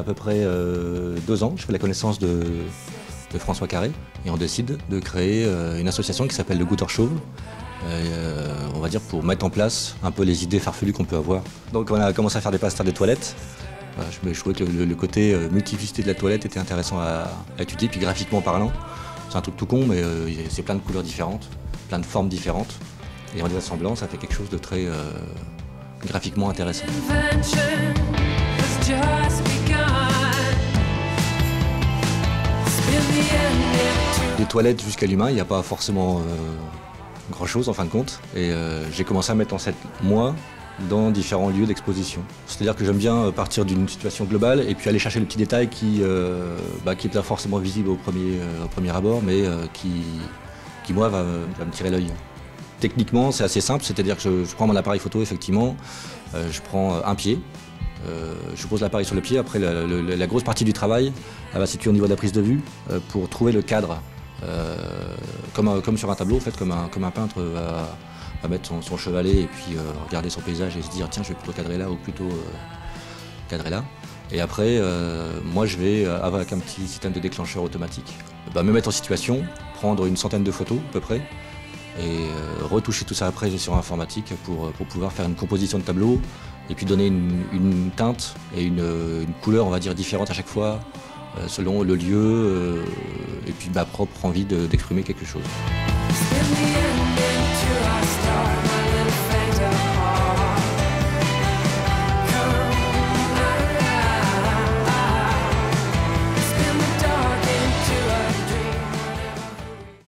peu près 2 ans, je fais la connaissance de François Carré et on décide de créer une association qui s'appelle le Goûteur Chauve, on va dire pour mettre en place un peu les idées farfelues qu'on peut avoir. Donc on a commencé à faire des pasteurs de toilettes. Je trouvais que le côté multiplicité de la toilette était intéressant à étudier, puis graphiquement parlant, c'est un truc tout con, mais c'est plein de couleurs différentes, plein de formes différentes, et en les assemblant, ça fait quelque chose de très graphiquement intéressant. Des toilettes jusqu'à l'humain, il n'y a pas forcément grand-chose en fin de compte, et j'ai commencé à mettre en scène moi dans différents lieux d'exposition. C'est-à-dire que j'aime bien partir d'une situation globale et puis aller chercher le petit détail qui n'est pas forcément visible au premier abord, mais qui moi, va me tirer l'œil. Techniquement, c'est assez simple, c'est-à-dire que je prends mon appareil photo, effectivement, je prends un pied, je pose l'appareil sur le pied, après la grosse partie du travail, elle va se situer au niveau de la prise de vue pour trouver le cadre, comme sur un tableau, en fait, comme un peintre va mettre son chevalet et puis regarder son paysage et se dire tiens, je vais plutôt cadrer là ou plutôt cadrer là. Et après, moi je vais, avec un petit système de déclencheur automatique, me mettre en situation, prendre une centaine de photos à peu près, et retoucher tout ça après sur informatique pour pouvoir faire une composition de tableau et puis donner une teinte et une couleur, on va dire, différente à chaque fois, selon le lieu et puis ma propre envie d'exprimer quelque chose.